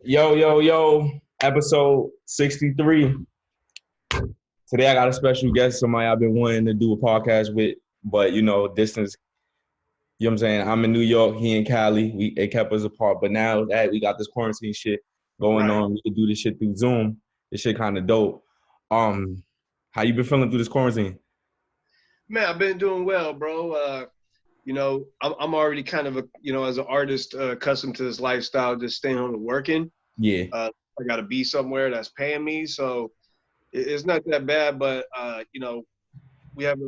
Yo, yo, yo, episode 63. Today I got a special guest, somebody I've been wanting to do a podcast with, but distance, you know what I'm saying? I'm in New York, he in Cali. It kept us apart. But now that we got this quarantine shit going Right. on, we can do this shit through Zoom. This shit kind of dope. How you been feeling through this quarantine? Man, I've been doing well, bro. I'm already kind of as an artist, accustomed to this lifestyle, just staying home and working. Yeah. I got to be somewhere that's paying me, so it's not that bad. But we have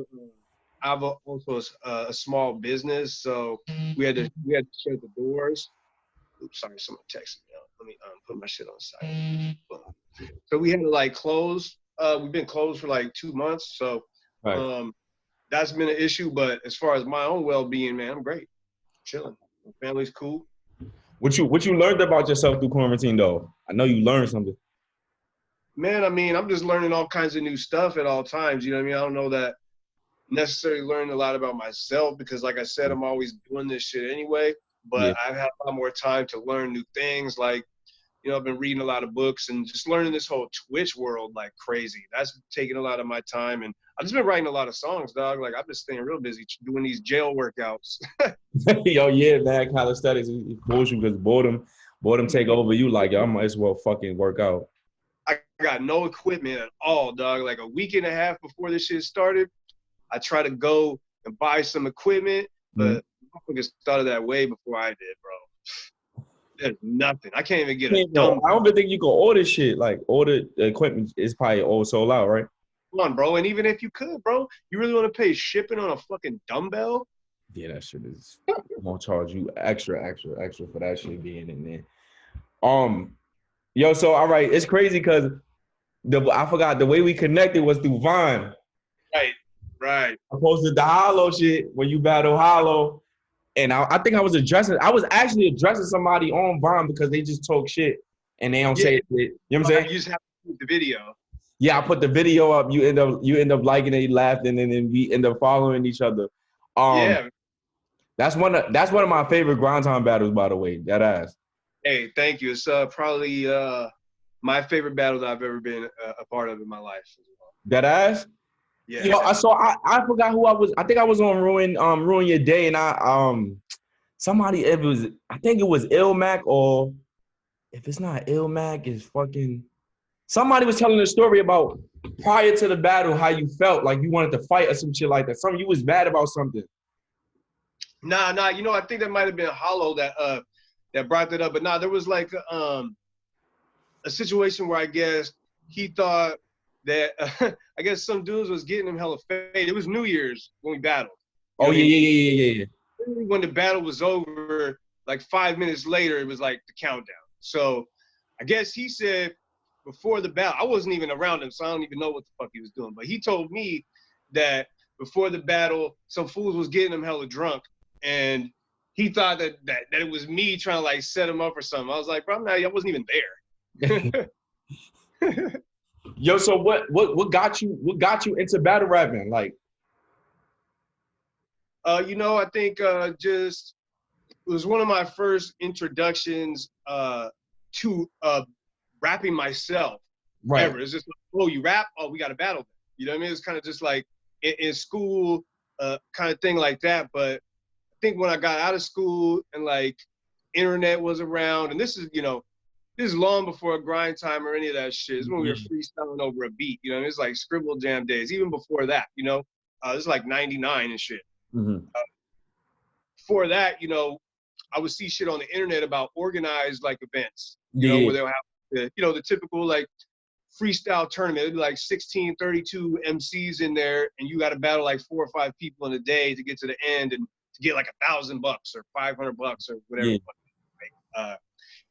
I have also a small business, so we had to shut the doors. Oops, sorry, someone texted me. Let me put my shit on silent. So we had to close. We've been closed for like 2 months, so Right. um, that's been an issue. But as far as my own well-being, man, I'm great, chilling. My family's cool. What you learned about yourself through quarantine though? I know you learned something. Man, I mean, I'm just learning all kinds of new stuff at all times. You know what I mean? I don't know that necessarily learning a lot about myself because, like I said, I'm always doing this shit anyway. Yeah. But I've had a lot more time to learn new things. Like, I've been reading a lot of books and just learning this whole Twitch world like crazy. That's taking a lot of my time. And I've just been writing a lot of songs, dog. Like, I've been staying real busy doing these jail workouts. Yo, yeah, man, calisthenics it pulls you because boredom take over you. Like, yo, I might as well fucking work out. I got no equipment at all, dog. Like a week and a half before this shit started, I tried to go and buy some equipment, Mm-hmm. but motherfuckers started that way before I did, bro. There's nothing. I can't even get a Yo, I dumbbell. don't even think you can order shit. Like, order the equipment is probably all sold out, right? On, bro. And even if you could, bro, you really want to pay shipping on a fucking dumbbell? Yeah, that shit is. I'm gonna charge you extra for that shit being in there. Um, yo, so all right, it's crazy because I forgot the way we connected was through Vine. Right, right. I posted the Hollow shit when you battle Hollow. And I think I was actually addressing somebody on Vine because they just talk shit and they don't Yeah, say it. You know what I'm saying? you just have to do the video. Yeah, I put the video up. You end up liking it, laughing, and then we end up following each other. Um, Yeah. that's one of my favorite grind time battles, by the way. That ass. Hey, thank you. It's probably my favorite battle that I've ever been a part of in my life as well. That ass. Yeah. Yo, I forgot who I was. I think I was on Ruin Your Day, and somebody I think it was Ilmac, or if it's not Ilmac, it's fucking somebody was telling a story about prior to the battle how you felt like you wanted to fight or some shit like that. Something you was mad about something. Nah. I think that might have been Hollow that brought that up. But nah, there was like a situation where I guess he thought that I guess some dudes was getting him hella fade. It was New Year's when we battled. You Oh know what yeah, I mean? yeah, yeah, yeah, yeah. When the battle was over, like 5 minutes later, it was like the countdown. So I guess he said before the battle, I wasn't even around him, so I don't even know what the fuck he was doing. But he told me that before the battle, some fools was getting him hella drunk, and he thought that it was me trying to like set him up or something. I was like, bro, I wasn't even there. Yo, so what got you into battle rapping? Like, I think just it was one of my first introductions to rapping myself right. ever. It's just like, oh, you rap? Oh, we got to battle. You know what I mean? It's kind of just like in school, kind of thing like that. But I think when I got out of school and like internet was around, and this is long before grind time or any of that shit. It's when we were freestyling over a beat. You know, it's like Scribble Jam days. Even before that, it's like '99 and shit. Mm-hmm. Before that, I would see shit on the internet about organized like events, Yeah, where they'll have the typical like freestyle tournament. It'd be like 16, 32 MCs in there, and you got to battle like 4 or 5 people in a day to get to the end and to get like $1,000 or $500 or whatever. yeah.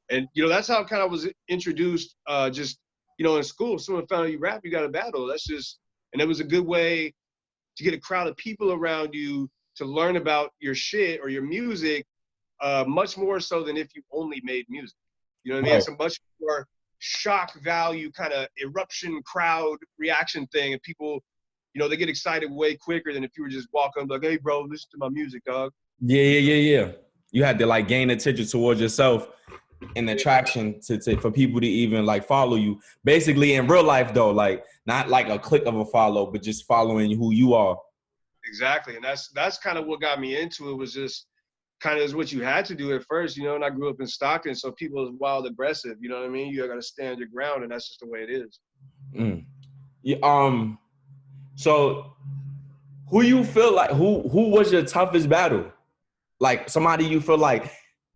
And that's how kind of was introduced. Just in school, if someone found out you rap, you got to battle. And it was a good way to get a crowd of people around you to learn about your shit or your music, much more so than if you only made music. You know what I mean? Right. It's a much more shock value kind of eruption crowd reaction thing, and people, they get excited way quicker than if you were just walking up like, hey, bro, listen to my music, dog. Yeah, yeah, yeah, yeah. You had to like gain attention towards yourself. an attraction to for people to even like follow you. Basically, in real life though, like not like a click of a follow, but just following who you are. Exactly, and that's kind of what got me into it. Was just kind of is what you had to do at first, you know. And I grew up in Stockton, so people is wild aggressive. You know what I mean? You got to stand your ground, and that's just the way it is. Mm. Yeah, so who you feel like who was your toughest battle? Like somebody you feel like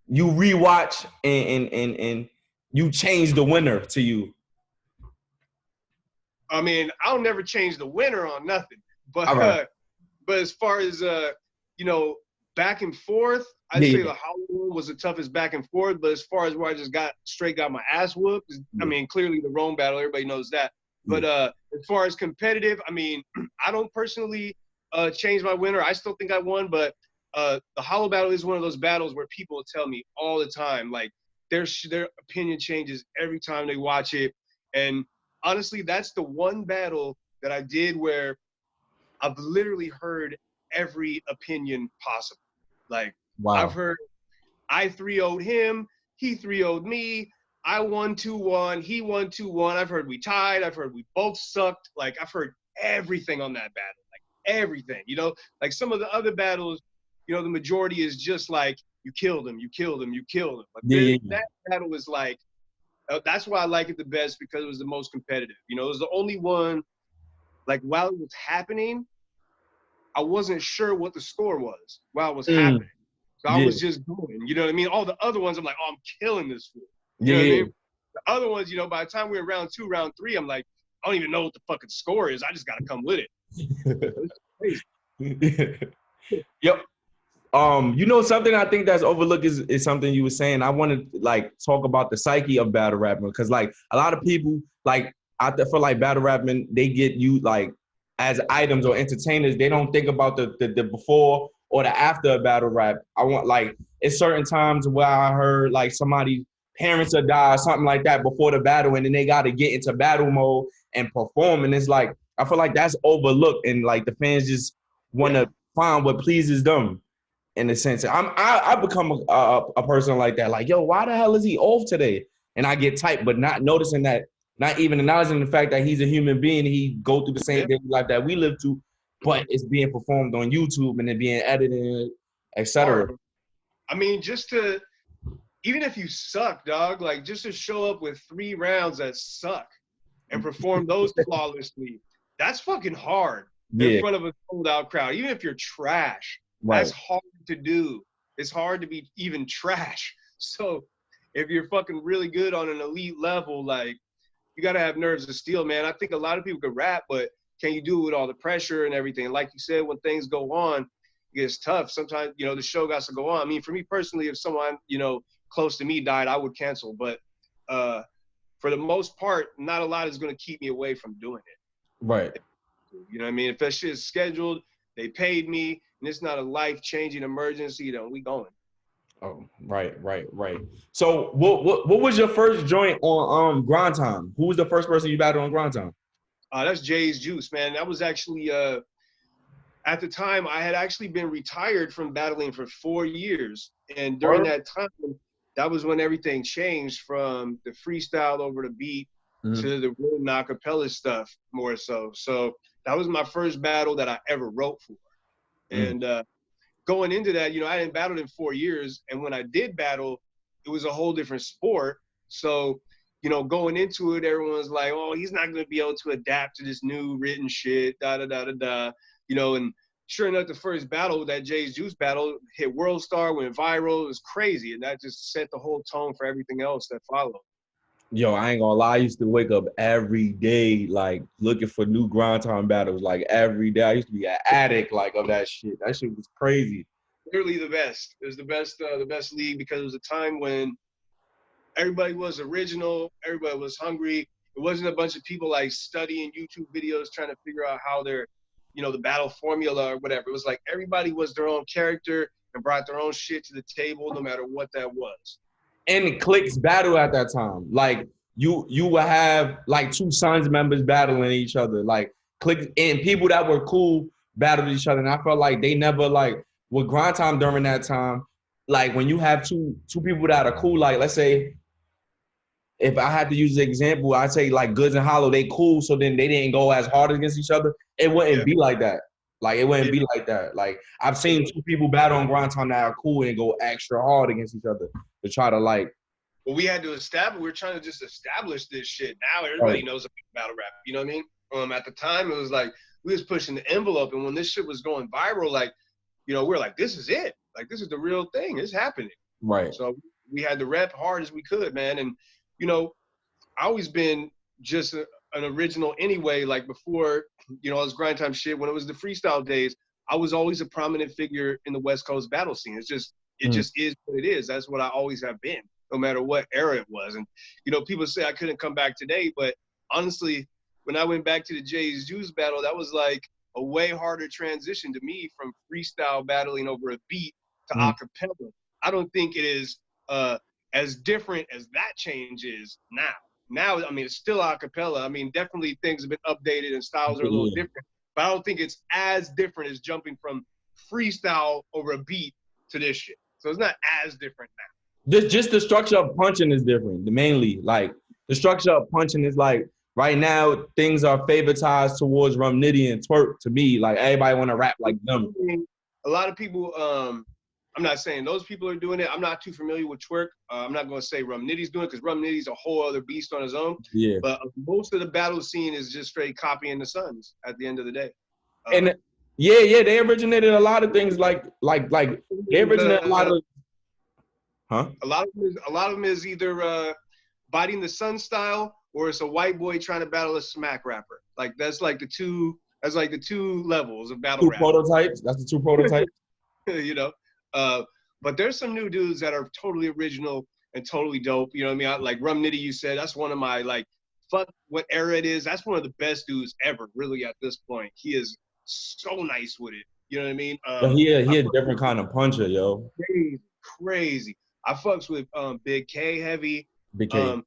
you rewatch and you change the winner to you. I mean, I'll never change the winner on nothing, but All right. but as far as you know, back and forth, I'd say the Hollywood was the toughest back and forth. But as far as where I just got my ass whooped, I mean, clearly the Rome battle, everybody knows that. But as far as competitive, I mean, I don't personally change my winner. I still think I won, but the Hollow battle is one of those battles where people tell me all the time, like their opinion changes every time they watch it. And honestly, that's the one battle that I did where I've literally heard every opinion possible. Like I've heard I 3-0'd him, he 3-0'd me, I won 2-1, he won 2-1. I've heard we tied, I've heard we both sucked. Like I've heard everything on that battle. Like everything. You know, like some of the other battles, you know, the majority is just like you killed him, you killed him, you killed him. Like that battle is like that's why I like it the best, because it was the most competitive. You know, it was the only one, like while it was happening, I wasn't sure what the score was while it was happening. So I was just going, you know what I mean? All the other ones, I'm like, oh, I'm killing this fool. You know what I mean? The other ones, you know, by the time we were round 2, round 3, I'm like, I don't even know what the fucking score is. I just got to come with it. Yep. You know, something I think that's overlooked is something you were saying. I want to like talk about the psyche of battle rapping, because like a lot of people, like I feel like battle rapping, they get you like as items or entertainers. They don't think about the before or the after a battle rap. I want like it's certain times where I heard like somebody parents will die or something like that before the battle, and then they got to get into battle mode and perform. And it's like I feel like that's overlooked, and like the fans just want to find what pleases them. In a sense, I become a person like that. Like, yo, why the hell is he off today? And I get tight, but not noticing that, not even acknowledging the fact that he's a human being. He go through the same daily life that we live to, but it's being performed on YouTube and it being edited, etc. I mean, even if you suck, dog, like just to show up with 3 rounds that suck and perform those flawlessly, that's fucking hard in front of a sold out crowd. Even if you're trash, that's hard to do. It's hard to be even trash. So if you're fucking really good on an elite level, like you got to have nerves of steel, man. I think a lot of people could rap, but can you do it with all the pressure and everything? And like you said, when things go on, it gets tough. Sometimes, you know, the show got to go on. I mean, for me personally, if someone, you know, close to me died, I would cancel. But for the most part, not a lot is going to keep me away from doing it. Right. You know what I mean? If that shit is scheduled, they paid me, and it's not a life-changing emergency, then we going. Oh, right. So what was your first joint on Grind Time? Who was the first person you battled on Grind Time? That's Jay's Juice, man. That was actually at the time I had actually been retired from battling for 4 years, and during that time, that was when everything changed from the freestyle over the beat to the written acapella stuff more so. So that was my first battle that I ever wrote for. And going into that, you know, I hadn't battled in 4 years. And when I did battle, it was a whole different sport. So, you know, going into it, everyone's like, oh, he's not going to be able to adapt to this new written shit, you know, and sure enough, the first battle, that Jay's Juice battle, hit World Star, went viral. It was crazy. And that just set the whole tone for everything else that followed. Yo, I ain't gonna lie, I used to wake up every day, like, looking for new Grind Time battles, like, every day. I used to be an addict, like, of that shit. That shit was crazy. Literally the best. It was the best league, because it was a time when everybody was original, everybody was hungry. It wasn't a bunch of people, like, studying YouTube videos trying to figure out how they're, you know, the battle formula or whatever. It was like everybody was their own character and brought their own shit to the table, no matter what that was. And cliques battle at that time. Like you would have like 2 Sons members battling each other. Like cliques and people that were cool battled each other. And I felt like they never like with Grind Time during that time, like when you have two people that are cool, like let's say if I had to use the example, I'd say like Goods and Hollow, they cool, so then they didn't go as hard against each other. It wouldn't Yeah. be like that. Like it wouldn't Yeah. be like that. Like I've seen two people battle on Grind Time that are cool and go extra hard against each other to try to like. Well, we had to establish. We're trying to just establish this shit. Now everybody Right. knows about battle rap. You know what I mean? At the time, it was like we was pushing the envelope, and when this shit was going viral, like, we were like, this is it. Like, this is the real thing. It's happening. Right. So we had to rep hard as we could, man. And I always been just an original anyway. Like before, I was Grind Time shit. When it was the freestyle days, I was always a prominent figure in the West Coast battle scene. It just is what it is. That's what I always have been, no matter what era it was. And, people say I couldn't come back today, but honestly, when I went back to the Jay's Juice battle, that was like a way harder transition to me from freestyle battling over a beat to acapella. I don't think it is as different as that change is now. Now, I mean, it's still acapella. I mean, definitely things have been updated and styles are a little different, but I don't think it's as different as jumping from freestyle over a beat to this shit. So it's not as different now. Just the structure of punching is different. Mainly, like the structure of punching is like right now things are favoritized towards Rum Nitty and Twerk. To me, like everybody want to rap like them. A lot of people. I'm not saying those people are doing it. I'm not too familiar with Twerk. I'm not going to say Rum Nitty's doing it because Rum Nitty's a whole other beast on his own. Yeah. But most of the battle scene is just straight copying the Suns at the end of the day. And they originated a lot of things like they originated a lot of. Huh? A lot of them is either biting the Sun style or it's a white boy trying to battle a smack rapper. Like that's like the two levels of battle rap. Prototypes. That's the two prototypes. But there's some new dudes that are totally original and totally dope. You know what I mean? Like Rum Nitty, you said, that's one of my, like, fuck what era it is. That's one of the best dudes ever, really, at this point. He is so nice with it. You know what I mean? He a different kind of puncher, yo. Crazy. I fucks with Big K heavy. Big K.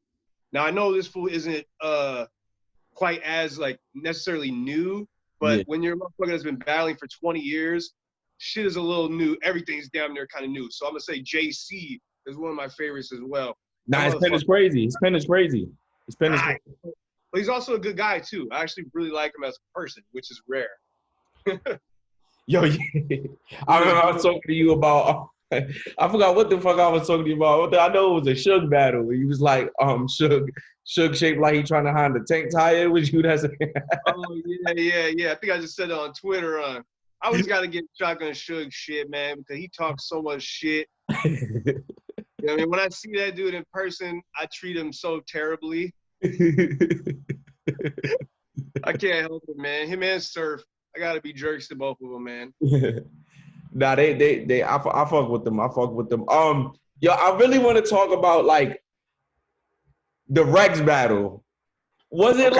Now, I know this fool isn't quite as, like, necessarily new, but when you're a motherfucker that's been battling for 20 years, shit is a little new. Everything's damn near kind of new. So I'm going to say JC is one of my favorites as well. Nah, his pen is crazy. His pen is crazy. But he's also a good guy, too. I actually really like him as a person, which is rare. Yo, I remember I was talking to you about, I forgot what the fuck I was talking to you about. I know it was a Suge battle. He was like, Suge shaped like he trying to hide the tank tire. Was you that? Oh, yeah. I think I just said it on Twitter. I always got to get Shotgun Suge shit, man, because he talks so much shit. You know what I mean? When I see that dude in person, I treat him so terribly. I can't help it, man. Him and Surf, I got to be jerks to both of them, man. Nah, I fuck with them. I fuck with them. Yo, I really want to talk about, like, the Rex battle. Was it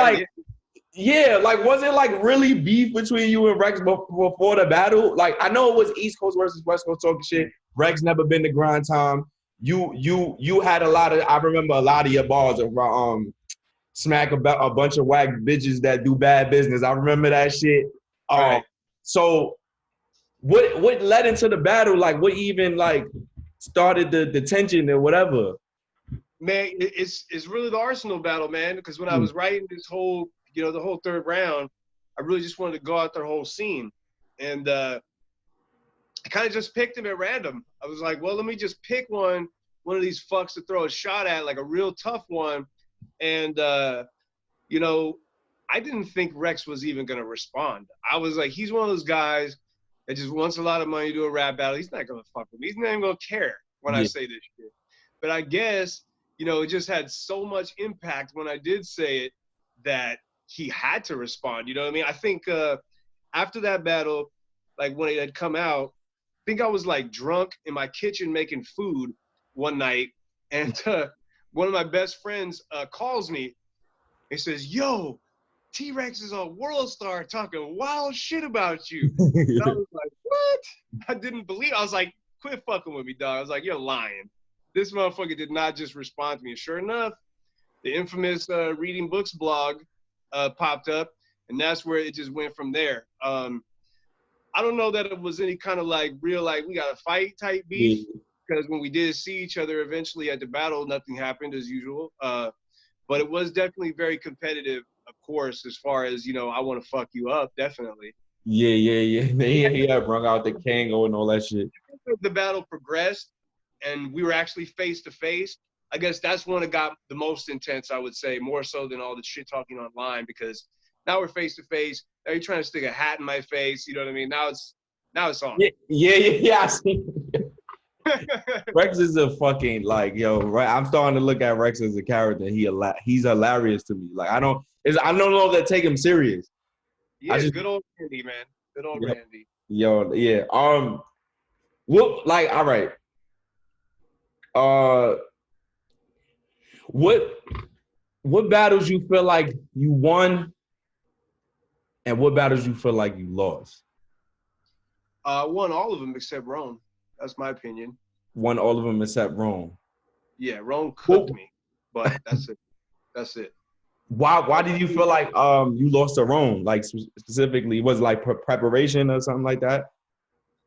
was it like really beef between you and Rex before the battle? Like, I know it was East Coast versus West Coast talking shit. Rex never been to Grind Time. You had a lot of, I remember a lot of your bars of smack about a bunch of whack bitches that do bad business. I remember that shit. Right. So what led into the battle? Like, what even like started the tension or whatever? Man, it's really the Arsenal battle, man. Because when I was writing this whole, the whole third round, I really just wanted to go out their whole scene. And I kind of just picked him at random. I was like, well, let me just pick one of these fucks to throw a shot at, like a real tough one. And, I didn't think Rex was even going to respond. I was like, he's one of those guys that just wants a lot of money to do a rap battle. He's not going to fuck with me. He's not even going to care when I say this shit. But I guess, it just had so much impact when I did say it that he had to respond. You know what I mean? I think after that battle, like when it had come out, I think I was like drunk in my kitchen making food one night. And one of my best friends calls me and says, yo, T-Rex is on World Star talking wild shit about you. And I was like, what? I didn't believe it. I was like, quit fucking with me, dog. I was like, you're lying. This motherfucker did not just respond to me. And sure enough, the infamous Reading Books blog popped up, and that's where it just went from there. I don't know that it was any kind of like real, like, we got to fight type beef. because when we did see each other eventually at the battle, nothing happened as usual. But it was definitely very competitive, of course, as far as, you know, I want to fuck you up, definitely. Yeah, brung out the Kango and all that shit. The battle progressed and we were actually face to face. I guess that's when it got the most intense, I would say, more so than all the shit talking online, because now we're face to face. Now you're trying to stick a hat in my face. You know what I mean? Now it's on. Yeah. I see. Rex is a fucking like, yo, right? I'm starting to look at Rex as a character. He's hilarious to me. Like I don't know that take him serious. Yeah, good old Randy, man. Good old Randy. Yo, yeah. What, like, all right. What battles you feel like you won, and what battles you feel like you lost? Won all of them except Rome. That's my opinion. Won all of them except Rome. Yeah, Rome cooked me, but that's it. That's it. Why did you feel like you lost to Rome? Like specifically, was it like preparation or something like that?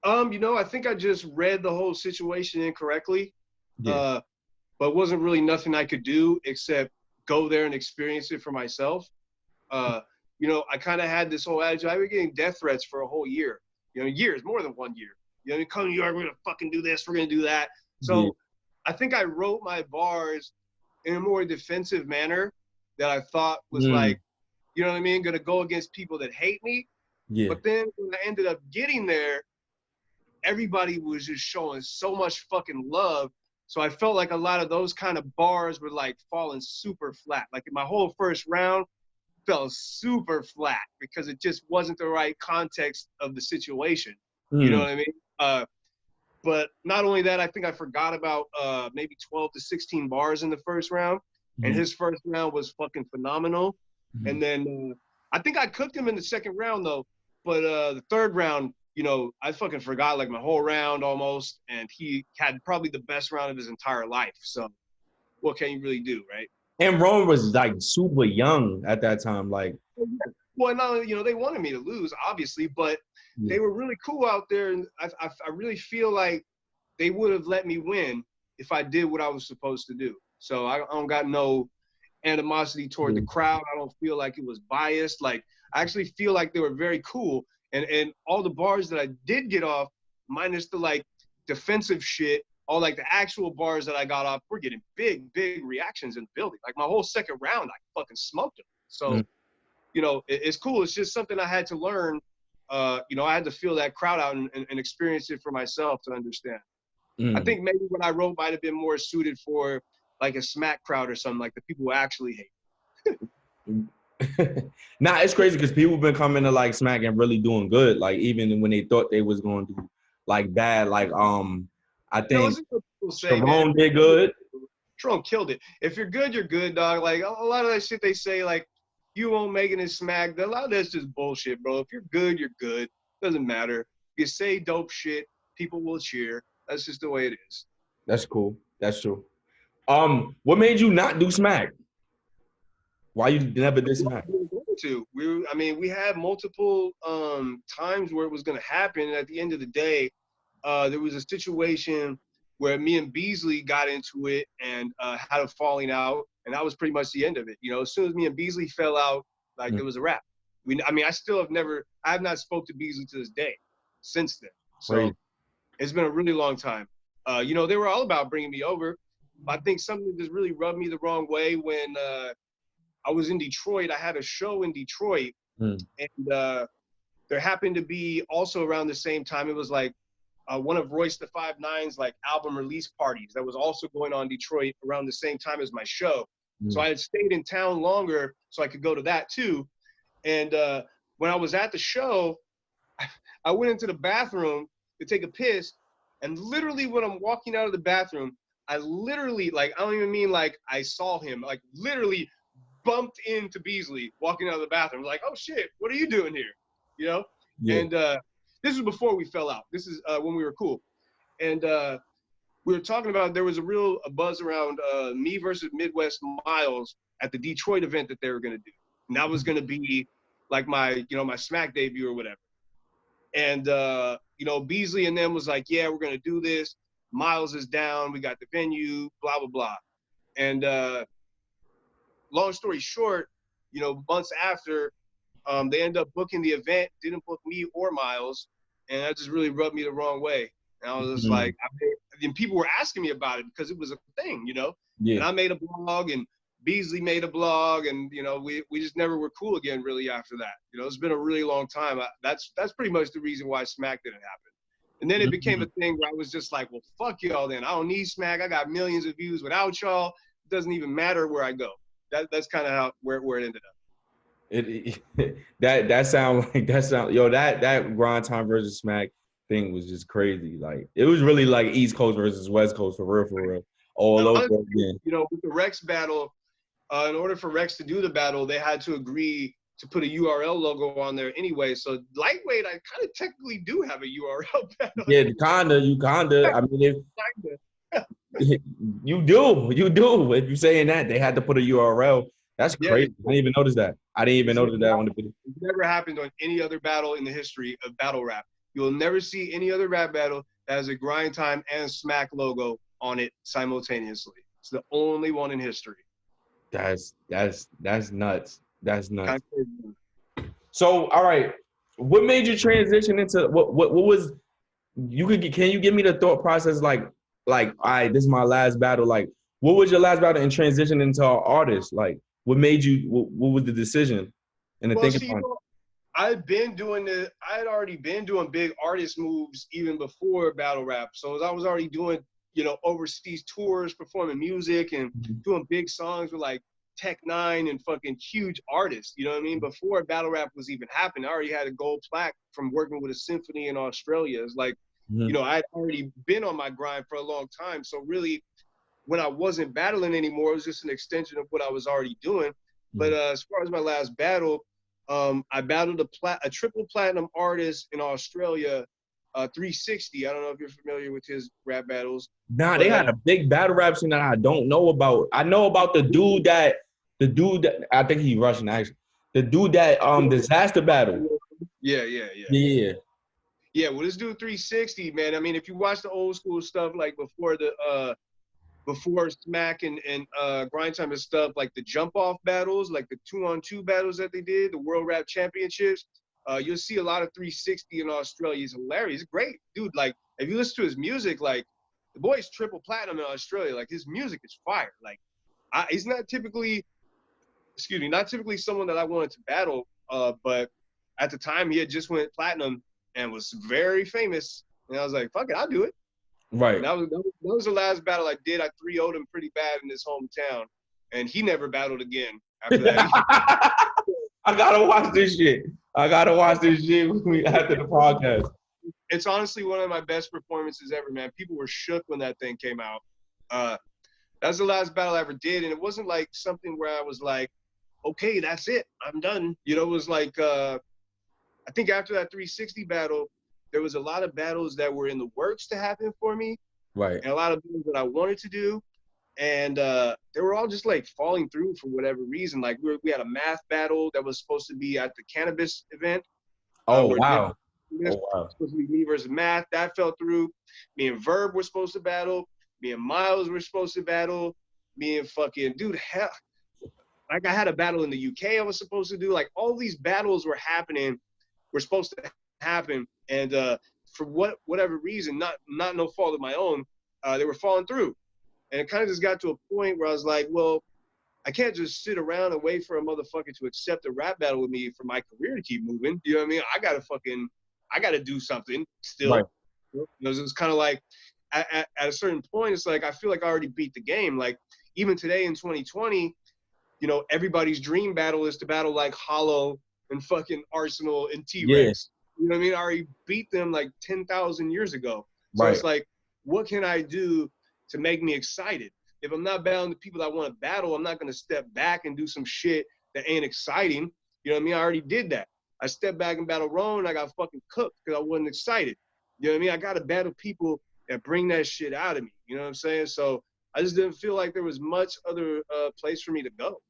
You know, I think I just read the whole situation incorrectly. Yeah. But wasn't really nothing I could do except go there and experience it for myself. You know, I kind of had this whole attitude. I was getting death threats for a whole year. You know, years, more than 1 year. You know, come to New York, we're gonna fucking do this, we're gonna do that. So I think I wrote my bars in a more defensive manner that I thought was like, you know what I mean, gonna go against people that hate me. Yeah. But then when I ended up getting there, everybody was just showing so much fucking love. So I felt like a lot of those kind of bars were like falling super flat. Like my whole first round fell super flat because it just wasn't the right context of the situation. You know what I mean? But not only that, I think I forgot about maybe 12 to 16 bars in the first round. And his first round was fucking phenomenal. And then I think I cooked him in the second round though. But the third round, you know, I fucking forgot like my whole round almost, and he had probably the best round of his entire life. So what can you really do, right? And Rome was like super young at that time, like. Well, no, you know, they wanted me to lose, obviously, but they were really cool out there, and I really feel like they would have let me win if I did what I was supposed to do. So I don't got no animosity toward the crowd. I don't feel like it was biased. Like I actually feel like they were very cool. And all the bars that I did get off, minus the like defensive shit, all like the actual bars that I got off, we're getting big reactions in the building. Like my whole second round, I fucking smoked them. So, you know, it's cool. It's just something I had to learn. You know, I had to feel that crowd out and experience it for myself to understand. I think maybe what I wrote might have been more suited for like a smack crowd or something, like the people who actually hate. Nah, it's crazy because people been coming to like smack and really doing good. Like even when they thought they was going to do like bad. Like I think Sharon did good. Sharon killed it. If you're good, you're good, dog. Like a lot of that shit they say, like you won't make it in smack. A lot of that's just bullshit, bro. If you're good, you're good. Doesn't matter. You say dope shit, people will cheer. That's just the way it is. That's cool. That's true. What made you not do smack? Why you never did smack? We had multiple times where it was gonna happen, and at the end of the day, there was a situation where me and Beasley got into it and had a falling out, and that was pretty much the end of it. You know, as soon as me and Beasley fell out, like there was a wrap. I have not spoke to Beasley to this day since then. So it's been a really long time. You know, they were all about bringing me over. But I think something just really rubbed me the wrong way when I was in Detroit. I had a show in Detroit, and there happened to be also around the same time. It was like one of Royce the 5'9's like album release parties that was also going on in Detroit around the same time as my show. So I had stayed in town longer so I could go to that too. And when I was at the show, I went into the bathroom to take a piss, and literally when I'm walking out of the bathroom, I literally, like, I don't even mean like I saw him, like literally bumped into Beasley walking out of the bathroom. Like, oh shit, what are you doing here? You know? Yeah. And this was before we fell out. This is when we were cool. And we were talking about, there was a buzz around me versus Midwest Miles at the Detroit event that they were going to do. And that was going to be like my, you know, my smack debut or whatever. And, you know, Beasley and them was like, yeah, we're going to do this. Miles is down. We got the venue, blah, blah, blah. And long story short, months after, they end up booking the event, didn't book me or Miles. And that just really rubbed me the wrong way. And I was just like, and people were asking me about it because it was a thing, Yeah. And I made a blog and Beasley made a blog, and we just never were cool again really after that. It's been a really long time. That's pretty much the reason why Smack didn't happen. And then it became a thing where I was just like, well, fuck y'all then. I don't need Smack. I got millions of views without y'all. It doesn't even matter where I go. That's kind of where it ended up. That sound yo, that grind time versus Smack thing was just crazy. Like, it was really like East Coast versus West Coast for real. All over again. With the Rex battle, in order for Rex to do the battle, they had to agree to put a URL logo on there anyway. So lightweight, I kind of technically do have a URL battle. Yeah, you kinda. I mean, you do. If you're saying that, they had to put a URL. That's crazy. I didn't even notice that. I didn't even notice that on the video. It never happened on any other battle in the history of battle rap. You'll never see any other rap battle that has a Grind Time and Smack logo on it simultaneously. It's the only one in history. That's nuts. That's nuts. So, all right, what made you transition into what was can you give me the thought process like all right, this is my last battle. Like, what was your last battle and transition into an artist? Like, what made you? What was the decision and the thinking? I had already been doing big artist moves even before battle rap. So I was already doing overseas tours, performing music and doing big songs with like Tech Nine and fucking huge artists. You know what I mean? Before battle rap was even happening, I already had a gold plaque from working with a symphony in Australia. It's like, I'd already been on my grind for a long time. So really, when I wasn't battling anymore, it was just an extension of what I was already doing. But as far as my last battle, I battled a triple platinum artist in Australia, 360. I don't know if you're familiar with his rap battles. Nah, they had a big battle rap scene that I don't know about. I know about the dude that I think he's Russian actually. The dude that disaster battle. Yeah. Yeah, well, this dude 360, man. I mean, if you watch the old school stuff like before Smack and Grind Time and stuff, like the jump off battles, like the 2-on-2 battles that they did, the World Rap Championships, you'll see a lot of 360 in Australia. He's hilarious, great dude. Like, if you listen to his music, like the boy's triple platinum in Australia. Like, his music is fire. Like, he's not typically someone that I wanted to battle, but at the time he had just went platinum and was very famous. And I was like, fuck it, I'll do it. Right. And that was the last battle I did. I 3-0'd him pretty bad in his hometown, and he never battled again after that. I gotta watch this shit after the podcast. It's honestly one of my best performances ever, man. People were shook when that thing came out. That's the last battle I ever did, and it wasn't like something where I was like, okay, that's it, I'm done. It was like, I think after that 360 battle, there was a lot of battles that were in the works to happen for me. Right. And a lot of things that I wanted to do. And they were all just like falling through for whatever reason. Like we had a math battle that was supposed to be at the cannabis event. Wow. Supposed to be me versus math. That fell through. Me and Verb were supposed to battle. Me and Miles were supposed to battle. Me and fucking, dude, hell. Like I had a battle in the UK I was supposed to do. Like all these battles were supposed to happen. And for whatever reason, not no fault of my own, they were falling through. And it kind of just got to a point where I was like, well, I can't just sit around and wait for a motherfucker to accept a rap battle with me for my career to keep moving. You know what I mean? I gotta do something still. Right. It's kind of like at a certain point, it's like I feel like I already beat the game. Like even today in 2020, everybody's dream battle is to battle like Hollow and fucking Arsenal and T-Rex. Yeah. You know what I mean? I already beat them like 10,000 years ago. So It's like, what can I do to make me excited? If I'm not battling the people that want to battle, I'm not going to step back and do some shit that ain't exciting. You know what I mean? I already did that. I stepped back and battled Roan, and I got fucking cooked because I wasn't excited. You know what I mean? I got to battle people that bring that shit out of me. You know what I'm saying? So I just didn't feel like there was much other place for me to go.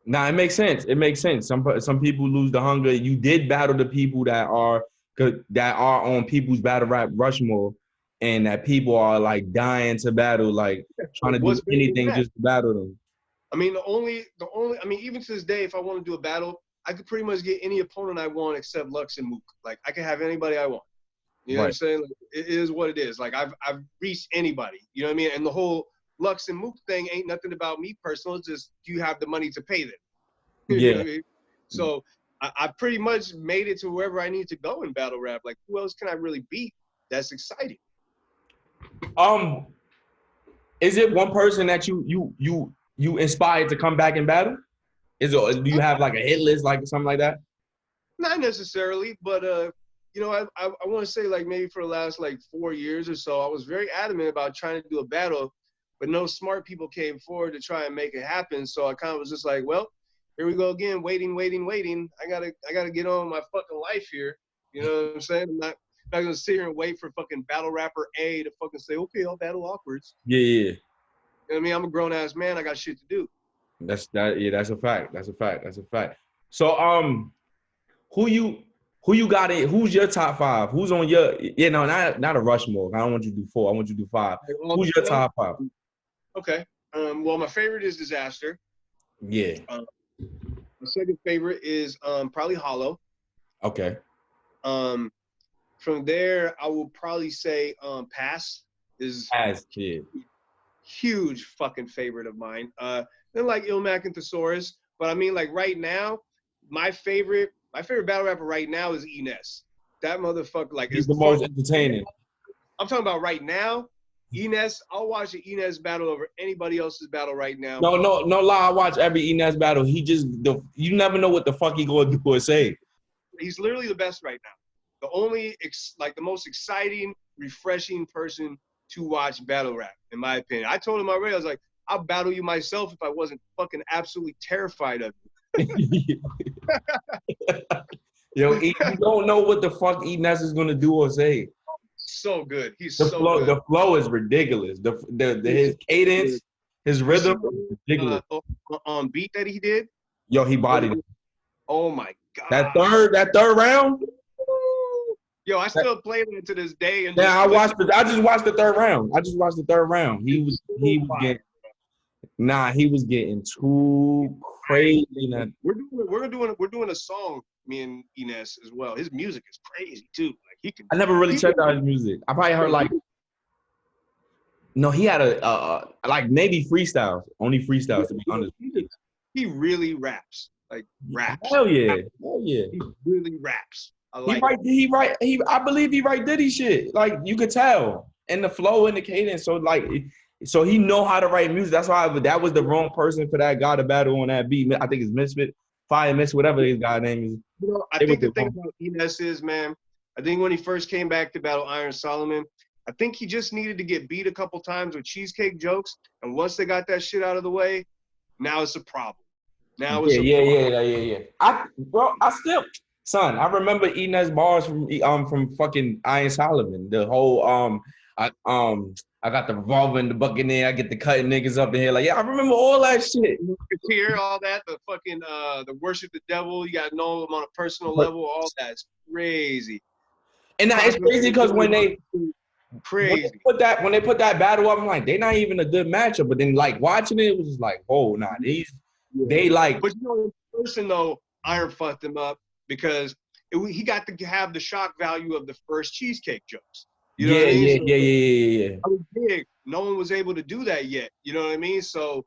Nah, it makes sense. It makes sense. Some people lose the hunger. You did battle the people that are on people's battle rap Rushmore. and that people are like dying to battle, like trying to do What's better than anything that? just to battle them. I mean, I mean, even to this day, if I want to do a battle, I could pretty much get any opponent I want except Lux and Mook. Like, I can have anybody I want. You know what I'm Right. saying? Like, it is what it is. Like, I've reached anybody. You know what I mean? And the whole Lux and Mook thing ain't nothing about me personal. It's just, do you have the money to pay them? You know Yeah. what I mean? So I pretty much made it to wherever I need to go in battle rap. Like, who else can I really beat? That's exciting. Is it one person that you inspired to come back and battle? Do you have like a hit list, like something like that? Not necessarily, but you know, I want to say like maybe for the last like 4 years or so, I was very adamant about trying to do a battle, but no smart people came forward to try and make it happen. So I kind of was just like, well, here we go again, waiting. I gotta get on my fucking life here. You know what I'm saying? I'm not gonna sit here and wait for fucking battle rapper A to fucking say, okay, I'll battle Okwerdz. Yeah. You know what I mean? I'm a grown ass man. I got shit to do. That's a fact. That's a fact. So who you got it? Who's your top five? Who's on your not a Rushmore. I don't want you to do 4. I want you to do 5. Who's your top 5? Okay. Well, my favorite is Disaster. Yeah. My second favorite is probably Hollow. Okay. From there, I will probably say Pass is As kid. huge fucking favorite of mine. Then like Ilmac and Thesaurus, but I mean like right now, my favorite battle rapper right now is Enes. That motherfucker like He's is the most entertaining. I'm talking about right now. Enes, I'll watch an Enes battle over anybody else's battle right now. No lie. I watch every Enes battle. You never know what the fuck he gonna do or say. He's literally the best right now. The only the most exciting, refreshing person to watch battle rap, in my opinion. I told him already, I was like, I'll battle you myself if I wasn't fucking absolutely terrified of you. Yo, you don't know what the fuck Enes is gonna do or say. So good. He's The so flow, good. the flow is ridiculous. His cadence, his rhythm is ridiculous. On beat that he did. Yo, he bodied it. Oh my god. That third round. Yo, I still play that to this day. And Yeah, I just watched the third round. He was getting too crazy. We're doing a song, me and Enes as well. His music is crazy too. Like he can. I never really checked out his music. I probably heard like. No, he had a like maybe freestyles. Only freestyles to be honest. He really raps. Like raps. Hell yeah. He really raps. I believe he write Diddy shit. Like you could tell. And the flow and the cadence. So he know how to write music. That's why that was the wrong person for that guy to battle on that beat. I think it's Misfit, Fire Miss, whatever his guy's name is. You know, I think the thing about Enes is, man, I think when he first came back to battle Iron Solomon, I think he just needed to get beat a couple times with cheesecake jokes. And once they got that shit out of the way, now it's a problem. Now it's yeah. I remember Enes bars from fucking Iron Solomon. The whole I got the revolver in the bucket there. I get the cutting niggas up in here. Like, yeah, I remember all that shit. Hear all that, the fucking the worship the devil. You got to know him on a personal level. All that's crazy. And it's crazy because when they put that battle up, I'm like, they're not even a good matchup. But then like watching it, it was just like, oh, nah, they like. But you know, in person though, Iron fucked him up because he got to have the shock value of the first cheesecake jokes. You know what I mean? Yeah. I was big. No one was able to do that yet. You know what I mean? So,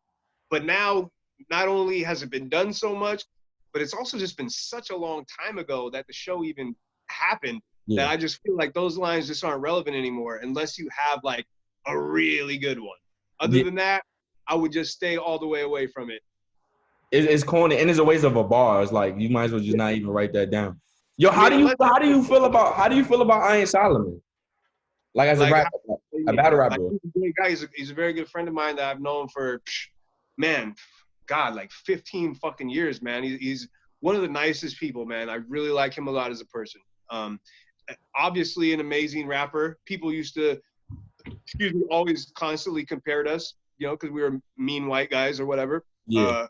but now, not only has it been done so much, but it's also just been such a long time ago that the show even happened that I just feel like those lines just aren't relevant anymore unless you have like a really good one. Other than that, I would just stay all the way away from it. It's corny and it's a waste of a bar. It's like you might as well just not even write that down. Yo, how do you feel about Iron Solomon? Like as a battle rapper. He's a great guy. He's a very good friend of mine that I've known for, man, God, like 15 fucking years, man. He's one of the nicest people, man. I really like him a lot as a person. Obviously an amazing rapper. People used to, always constantly compared us, you know, because we were mean white guys or whatever. Yeah.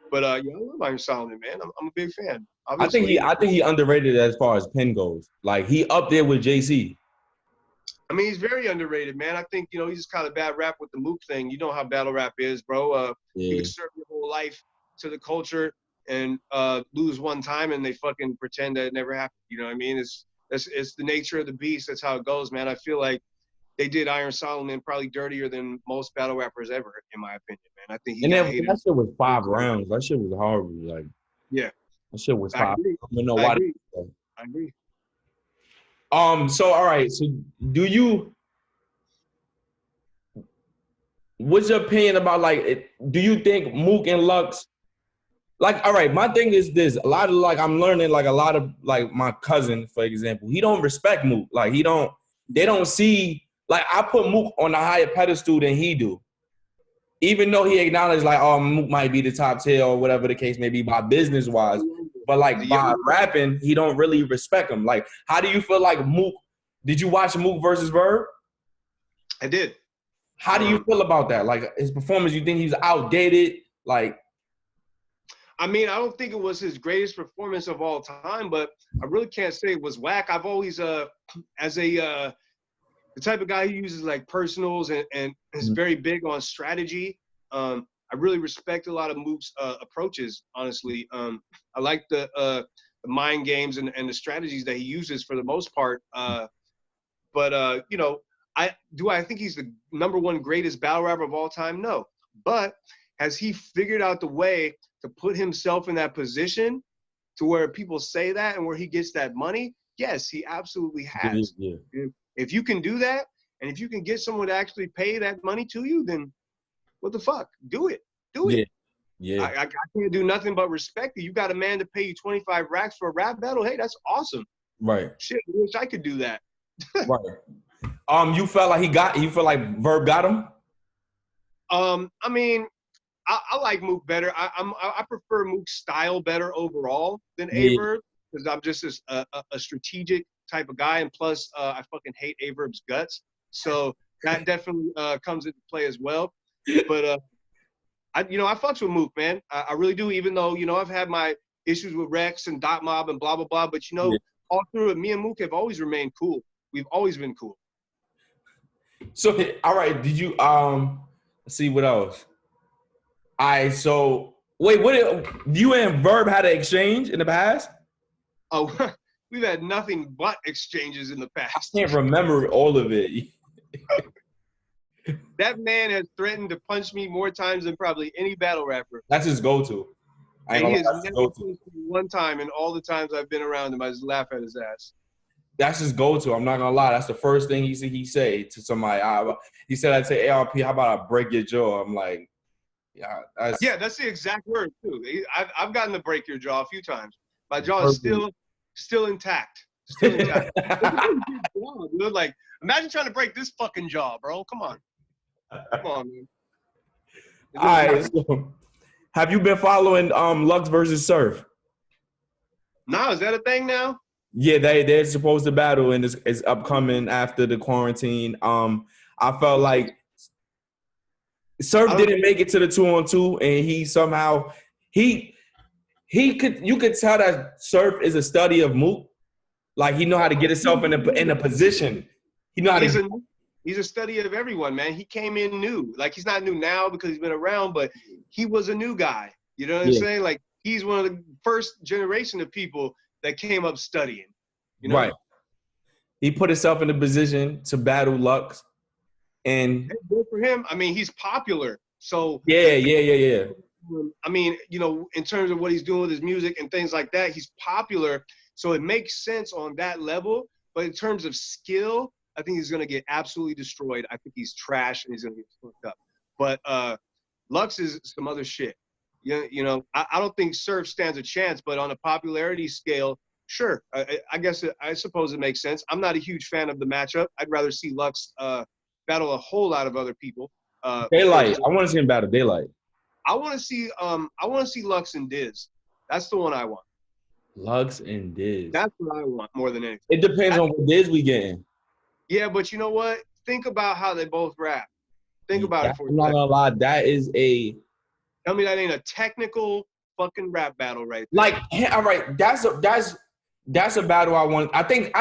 But I love Iron Solomon, man. I'm a big fan. Obviously, I think he underrated as far as pen goes. Like he up there with JC. I mean, he's very underrated, man. I think, he just kind of bad rap with the Mook thing. You know how battle rap is, bro. You can serve your whole life to the culture and lose one time and they fucking pretend that it never happened. You know what I mean? It's the nature of the beast. That's how it goes, man. I feel like they did Iron Solomon probably dirtier than most battle rappers ever, in my opinion, man. I think he got hated. That shit was 5 rounds. That shit was horrible. Like, yeah, that shit was 5. I agree. I don't know why. I agree. So all right. So what's your opinion about do you think Mook and Lux, like, all right, my thing is this, a lot of I'm learning a lot of my cousin, for example, he don't respect Mook. Like they don't see, I put Mook on a higher pedestal than he do. Even though he acknowledged Mook might be the top tier or whatever the case may be by business wise, but by rapping, he don't really respect him. Like, how do you feel like Mook? Did you watch Mook versus Verb? I did. How do you feel about that? Like his performance, you think he's outdated? Like, I mean, I don't think it was his greatest performance of all time, but I really can't say it was whack. I've always, as the type of guy who uses personals and is very big on strategy. I really respect a lot of Mook's approaches, honestly. I like the mind games and the strategies that he uses for the most part. But I think he's the #1 greatest battle rapper of all time? No. But has he figured out the way to put himself in that position to where people say that and where he gets that money? Yes, he absolutely has. Yeah. If you can do that, and if you can get someone to actually pay that money to you, then what the fuck? Do it. Do it. Yeah. I can't do nothing but respect it. You got a man to pay you 25 racks for a rap battle? Hey, that's awesome. Right. Shit, I wish I could do that. Right. You felt like you feel like Verb got him? I mean, I like Mook better. I prefer Mook's style better overall than Averb because I'm just a strategic type of guy, and plus I fucking hate Averb's guts, so that definitely comes into play as well. But I fucks with Mook, man. I really do. Even though I've had my issues with Rex and Dot Mob and blah blah blah, but all through it, me and Mook have always remained cool. We've always been cool. So all right, did you let's see what else? All right, so wait, you and Verb had an exchange in the past? Oh, we've had nothing but exchanges in the past. I can't remember all of it. That man has threatened to punch me more times than probably any battle rapper. That's his go-to. And he has never punched me one time, and all the times I've been around him, I just laugh at his ass. That's his go-to. I'm not gonna lie. That's the first thing he say to somebody. He said, "I'd say ARP. How about I break your jaw?" I'm like, yeah. That's the exact word too. I've gotten to break your jaw a few times. My jaw is still intact. Still intact. Dude, like, imagine trying to break this fucking jaw, bro. Come on, man. All right. So, have you been following Lux versus Surf? No, is that a thing now? Yeah, they're supposed to battle, and it's upcoming after the quarantine. I felt like Surf didn't make it to the 2-on-2, and he somehow you could tell that Surf is a study of Mook. Like, he know how to get himself in a position. He know how he's a study of everyone, man. He came in new. Like, he's not new now because he's been around, but he was a new guy. You know what I'm saying? Like, he's one of the first generation of people that came up studying. Right. He put himself in a position to battle Lux. And hey, good for him. I mean, he's popular. So yeah. I mean, in terms of what he's doing with his music and things like that, he's popular. So it makes sense on that level. But in terms of skill, I think he's going to get absolutely destroyed. I think he's trash and he's going to get fucked up. But Lux is some other shit. I don't think Surf stands a chance, but on a popularity scale, sure. I suppose it makes sense. I'm not a huge fan of the matchup. I'd rather see Lux battle a whole lot of other people. Daylight. I want to see him battle Daylight. I want to see Lux and Diz. That's the one I want. Lux and Diz. That's what I want more than anything. It depends on what Diz we getting. Yeah, but you know what? Think about how they both rap. Think about it for a second. I'm not gonna lie. That is a. Tell me that ain't a technical fucking rap battle right there. Like, all right, that's a battle I want. I think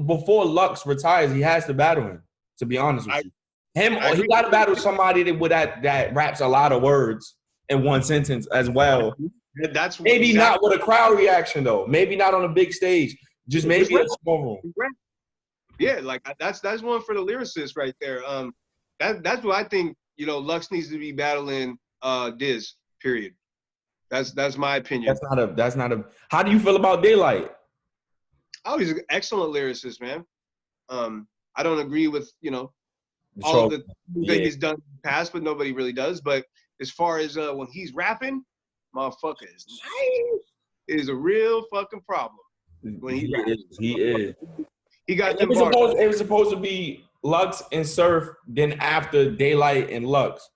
before Lux retires, he has to battle him. To be honest with I you, he agree. got to battle somebody that raps a lot of words in one sentence as well. That's Maybe not exactly. with a crowd reaction though. Maybe not on a big stage. Just Just maybe a rap. small room. Yeah, like that's one for the lyricist right there. That's what I think. Lux needs to be battling Diz. Period. That's my opinion. That's not a. How do you feel about Daylight? Oh, he's an excellent lyricist, man. I don't agree with The all of troll. the things that Yeah. he's done in the past, but nobody really does. But as far as when he's rapping, motherfucker is nice. It is a real fucking problem when he raps. He is. He got It them was bars. supposed. It was supposed to be Lux and Surf. Then after Daylight and Lux.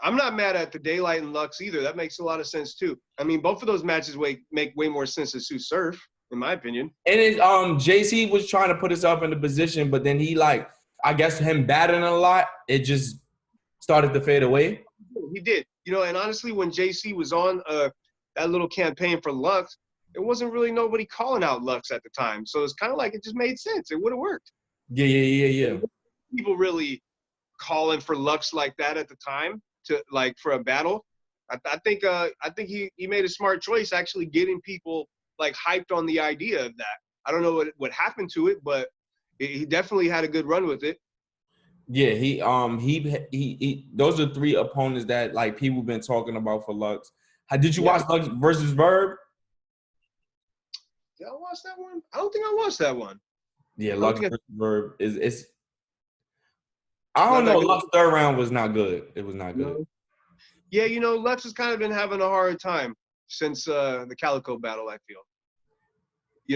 I'm not mad at the Daylight and Lux either. That makes a lot of sense too. I mean, both of those matches make way more sense to Sue Surf, in my opinion. And it, JC was trying to put himself in the position, but then he I guess him batting a lot, it just started to fade away. He did, and honestly, when JC was on that little campaign for Lux, there wasn't really nobody calling out Lux at the time. So it's kind of like it just made sense. It would have worked. Yeah. People really calling for Lux like that at the time for a battle. I think he made a smart choice, actually getting people hyped on the idea of that. I don't know what happened to it, but he definitely had a good run with it. Yeah, he those are three opponents that people been talking about for Lux. Did you watch Lux versus Verb? Did I watch that one? I don't think I watched that one. Yeah, Lux versus Verb is I don't know. Lux third round was not good. It was not good. Yeah, Lux has kind of been having a hard time since the Calico battle, I feel.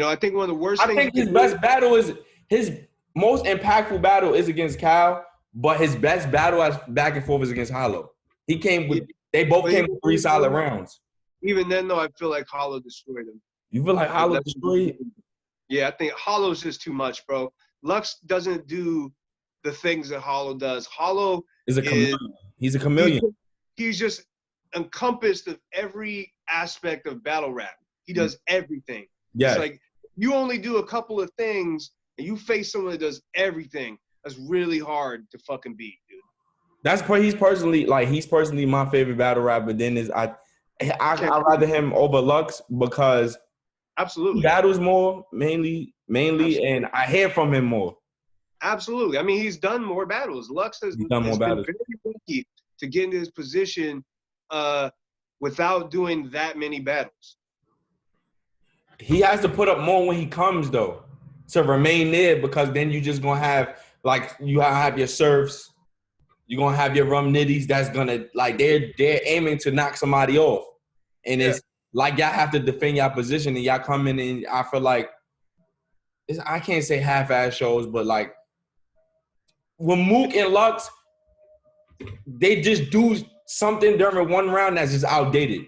I think one of the worst things. I think his best battle is his most impactful battle is against Cal, but his best battle as back and forth is against Hollow. They both came with 3 solid rounds. Even then, though, I feel like Hollow destroyed him. You feel like Hollow destroyed? Yeah, I think Hollow's just too much, bro. Lux doesn't do the things that Hollow does. Hollow is a chameleon. He's a chameleon. He's just encompassed of every aspect of battle rap. He does everything. Yeah. It's like you only do a couple of things and you face someone that does everything. That's really hard to fucking beat, dude. He's personally my favorite battle rapper. Then I rather him over Lux because absolutely he battles more mainly, absolutely. And I hear from him more. Absolutely. I mean, he's done more battles. Lux has done more battles. Been very lucky to get into his position without doing that many battles. He has to put up more when he comes, though, to remain there, because then you just going to have, you have your Surfs, you're going to have your Rum Nitties that's going to, they're aiming to knock somebody off. And it's y'all have to defend your position, and y'all come in and I feel like, I can't say half-ass shows, but, when Mook and Lux, they just do something during one round that's just outdated.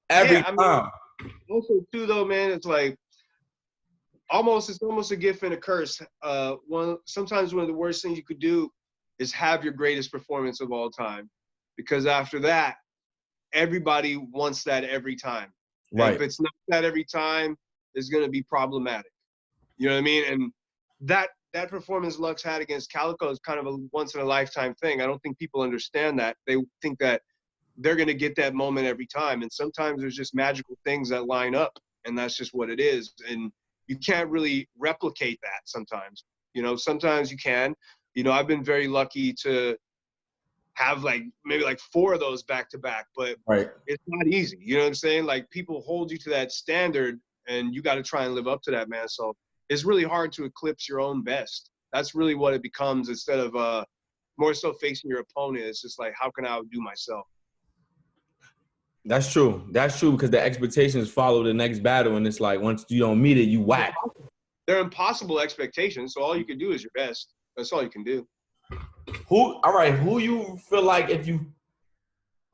Every time. Also, too, though, man, it's almost a gift and a curse. Sometimes one of the worst things you could do is have your greatest performance of all time, because after that, everybody wants that every time. Right. And if it's not that every time, it's going to be problematic. You know what I mean? And that performance Lux had against Calico is kind of a once-in-a-lifetime thing. I don't think people understand that. They think that they're going to get that moment every time. And sometimes there's just magical things that line up, and that's just what it is. And you can't really replicate that sometimes. Sometimes you can. I've been very lucky to have maybe 4 of those back-to-back, but it's not easy. You know what I'm saying? People hold you to that standard, and you got to try and live up to that, man. So it's really hard to eclipse your own best. That's really what it becomes, instead of more so facing your opponent. It's just how can I outdo myself? That's true. That's true, because the expectations follow the next battle, and it's once you don't meet it, you whack. They're impossible expectations, so all you can do is your best. That's all you can do. Who you feel like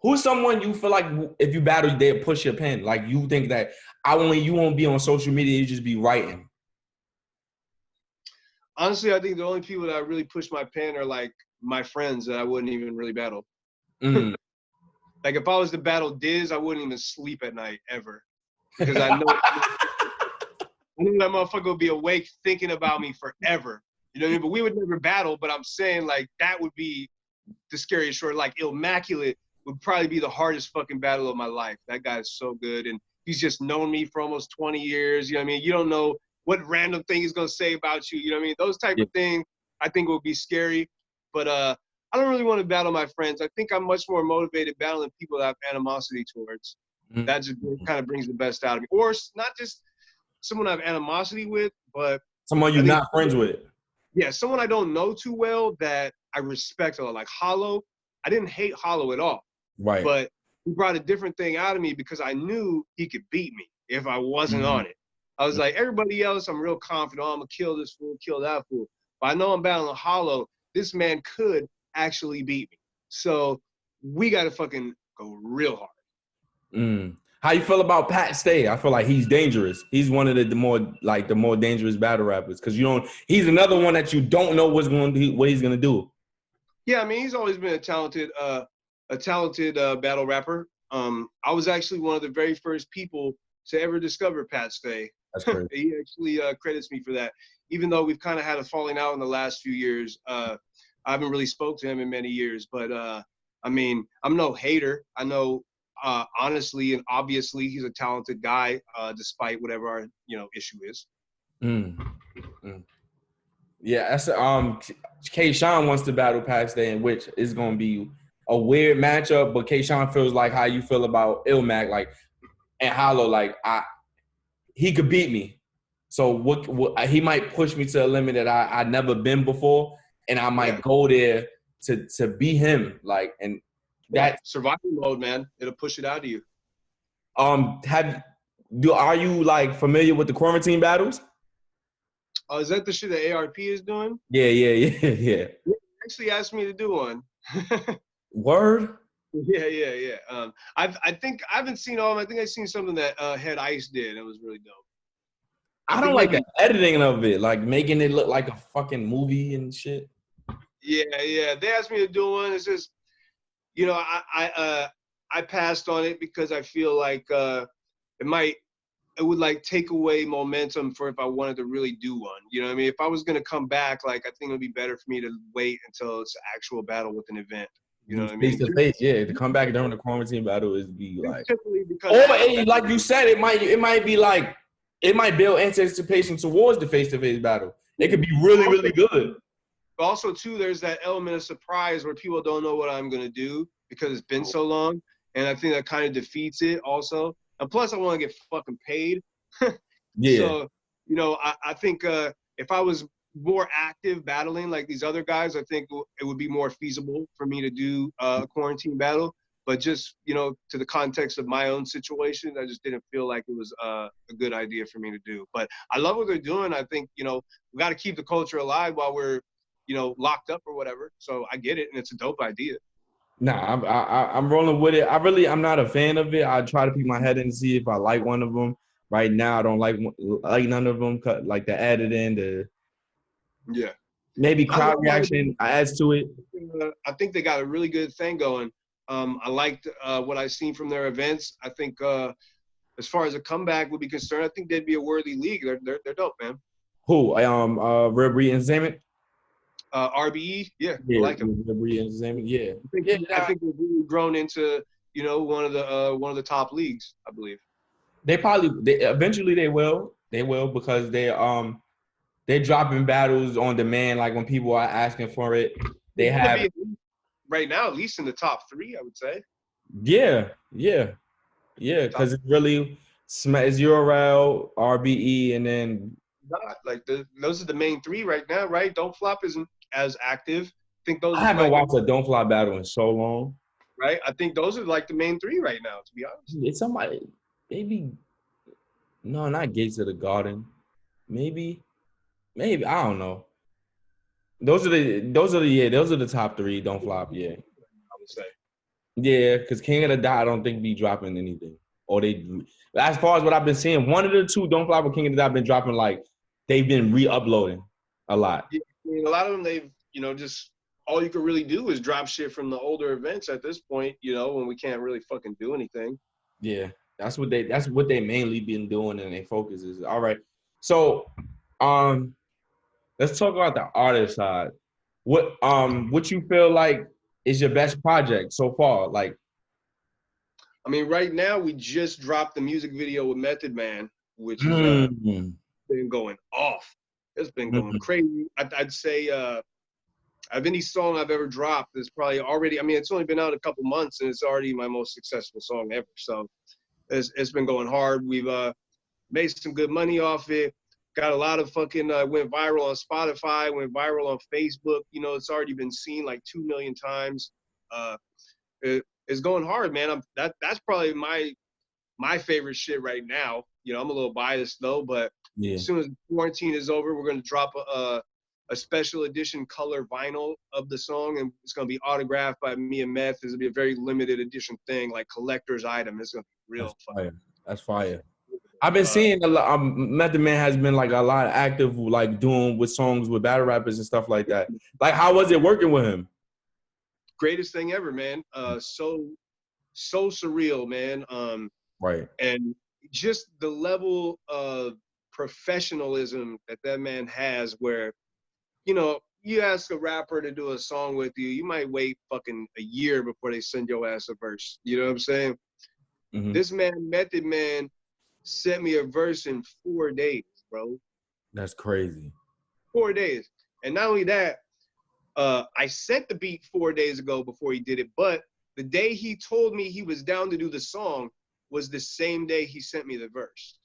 who's someone you feel like if you battle, they'll push your pen? You think that you won't be on social media, you just be writing? Honestly, I think the only people that really push my pen are my friends that I wouldn't even really battle. If I was to battle Diz, I wouldn't even sleep at night ever, because I know that motherfucker will be awake thinking about me forever. You know what I mean? But we would never battle. But I'm saying like that would be the scariest short. Like Immaculate would probably be the hardest fucking battle of my life. That guy is so good, and he's just known me for almost 20 years. You know what I mean? You don't know what random thing he's gonna say about you. You know what I mean? Those type of things I think would be scary. But I don't really want to battle my friends. I think I'm much more motivated battling people that I have animosity towards. Mm-hmm. That just kind of brings the best out of me. Or not just someone I have animosity with, but Someone you're not friends with. Yeah, someone I don't know too well that I respect a lot. Like Hollow, I didn't hate Hollow at all. Right. But he brought a different thing out of me because I knew he could beat me if I wasn't on it. I was like, everybody else, I'm real confident. Oh, I'm going to kill this fool, kill that fool. But I know I'm battling Hollow. This man could actually beat me. So we got to fucking go real hard. How you feel about Pat Stay? I feel like he's dangerous. He's one of the more dangerous battle rappers because he's another one that you don't know what he's gonna do. Yeah, I mean he's always been a talented battle rapper. I was actually one of the very first people to ever discover Pat Stay. That's great. He actually credits me for that. Even though we've kind of had a falling out in the last few years, I haven't really spoke to him in many years. But I mean, I'm no hater. I know. Honestly and obviously, he's a talented guy, despite whatever our issue is. Yeah, that's K-Shine wants to battle Pat Stay, in which is going to be a weird matchup. But K-Shine feels like how you feel about Ilmac, like and Hollow, like he could beat me. So what he might push me to a limit that I never been before, and I might go there to beat him, like and. That survival mode, man. It'll push it out of you. Are you like familiar with the quarantine battles? Oh, is that the shit that ARP is doing? Yeah. He actually asked me to do one. Word? Yeah. I think I haven't seen all of them. I think I've seen something that Head Ice did. It was really dope. I don't like the editing of it, like making it look like a fucking movie and shit. Yeah. They asked me to do one. It's just I passed on it because I feel like it would like take away momentum for if I wanted to really do one. You know what I mean? If I was gonna come back, like I think it would be better for me to wait until it's an actual battle with an event. You know what I mean? Face to face, yeah. To come back during the quarantine battle is be like, because like you said, it might be like it might build anticipation towards the face-to-face battle. It could be really, really good. But also, too, there's that element of surprise where people don't know what I'm going to do because it's been so long. And I think that kind of defeats it also. And plus, I want to get fucking paid. Yeah. So, I think if I was more active battling like these other guys, I think it would be more feasible for me to do a quarantine battle. But just, to the context of my own situation, I just didn't feel like it was a good idea for me to do. But I love what they're doing. I think, we got to keep the culture alive while we're locked up or whatever. So I get it, and it's a dope idea. Nah, I'm rolling with it. I'm not a fan of it. I try to peek my head in and see if I like one of them. Right now, I don't like none of them. Like the editing, maybe crowd reaction adds to it. I think they got a really good thing going. I liked what I've seen from their events. I think as far as a comeback would be concerned, I think they'd be a worthy league. They're dope, man. Who? Red Breed Entertainment. RBE, I like him. Yeah. I think they've really grown into one of the top leagues, I believe. Eventually they will because they're dropping battles on demand, like when people are asking for it. They have right now at least in the top 3, I would say. Yeah, because it's really it's URL, RBE, and then those are the main 3 right now, right? Don't Flop isn't as active. I think those. I haven't watched a Don't Flop battle in so long. Right, I think those are like the main 3 right now. To be honest, it's somebody maybe. No, not Gates of the Garden. Maybe I don't know. Those are the top 3. Don't Flop, yeah. I would say. Yeah, because King of the Dot, I don't think be dropping anything. Or as far as what I've been seeing, one of the 2 Don't Flop or King of the Dot been dropping they've been re-uploading a lot. Yeah, I mean, a lot of them they've just all you can really do is drop shit from the older events at this point. When we can't really fucking do anything. Yeah, that's what they mainly been doing, and their focus is all right. So, let's let's talk about the artist side. What you feel like is your best project so far? Like, I mean, right now we just dropped the music video with Method Man, which is mm, been going off. It's been going mm, crazy. I'd say of any song I've ever dropped, it's probably already. I mean, it's only been out a couple months, and it's already my most successful song ever. So it's been going hard. We've made some good money off it. Got a lot of fucking went viral on Spotify, went viral on Facebook. You know, it's already been seen like 2 million times. Uh, it's going hard, man. That's probably my favorite shit right now. You know, I'm a little biased though, but yeah, as soon as quarantine is over, we're gonna drop a special edition color vinyl of the song, and it's gonna be autographed by me and Meth. It's gonna be a very limited edition thing, like collector's item. It's gonna be real that's fucking. fire. That's fire. I've been seeing a lot. Method Man has been like a lot active, like doing with songs with battle rappers and stuff like that. Like, how was it working with him? Greatest thing ever, man. So surreal, man. Right. And just the level of professionalism that man has, where you know, you ask a rapper to do a song with you, you might wait fucking a year before they send your ass a verse. You know what I'm saying? Mm-hmm. This man, Method Man, sent me a verse in 4 days, bro. That's crazy. 4 days. And not only that, I sent the beat 4 days ago before he did it, but the day he told me he was down to do the song was the same day he sent me the verse.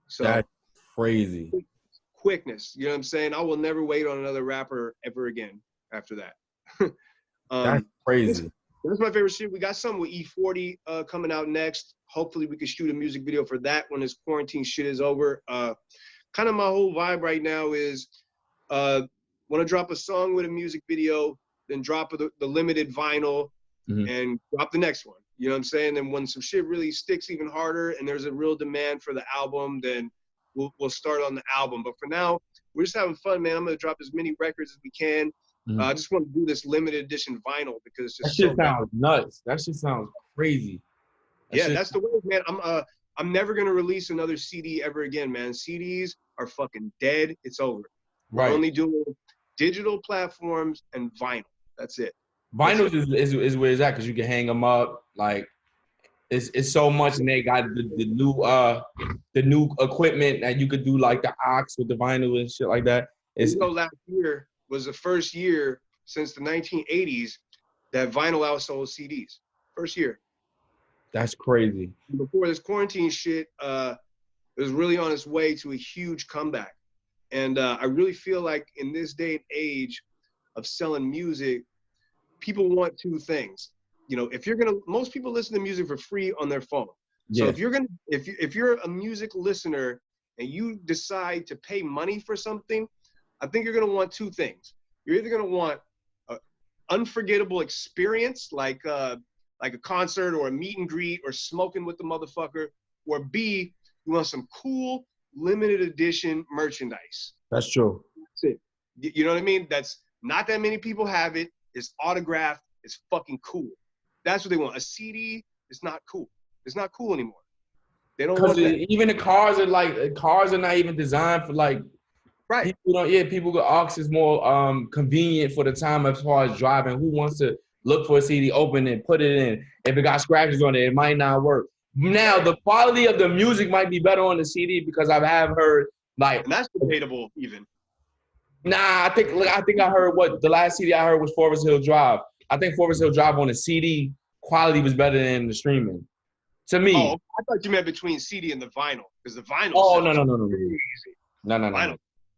So That's crazy. Quickness, you know what I'm saying? I will never wait on another rapper ever again after that. That's crazy. That's my favorite shit. We got something with E40 coming out next. Hopefully we can shoot a music video for that when this quarantine shit is over. Kind of my whole vibe right now is want to drop a song with a music video, then drop the limited vinyl, and drop the next one. You know what I'm saying? And when some shit really sticks even harder and there's a real demand for the album, then we'll start on the album. But for now, we're just having fun, man. I'm going to drop as many records as we can. I just want to do this limited edition vinyl because it's just that shit sounds nuts. That shit sounds crazy. That's the way, man. I'm never gonna release another CD ever again, man. CDs are fucking dead. It's over. We're only doing digital platforms and vinyl. That's it. Vinyls is where it's at because you can hang them up. Like it's so much, and they got the new equipment that you could do like the aux with the vinyl and shit like that. Last year was the first year since the 1980s that vinyl outsold CDs. First year. That's crazy. Before this quarantine shit, it was really on its way to a huge comeback. And I really feel like in this day and age of selling music, people want two things. You know, most people listen to music for free on their phone. So if you're a music listener and you decide to pay money for something, I think you're gonna want two things. You're either gonna want an unforgettable experience, like a concert or a meet and greet or smoking with the motherfucker, or B, you want some cool limited edition merchandise. That's true. That's it. You know what I mean? That's not that many people have it. It's autographed. It's fucking cool. That's what they want. A CD is not cool. It's not cool anymore. They don't want that. Even the cars are not even designed for like. Right. People go aux is more convenient for the time as far as driving. Who wants to look for a CD, open it, put it in? If it got scratches on it, it might not work. Now the quality of the music might be better on the CD because I have heard like, and that's debatable even. Nah, I think I heard what the last CD I heard was Forest Hill Drive. I think Forest Hill Drive on the CD quality was better than the streaming. To me. Oh, I thought you meant between CD and the vinyl, because the vinyl. Oh no. Vinyl,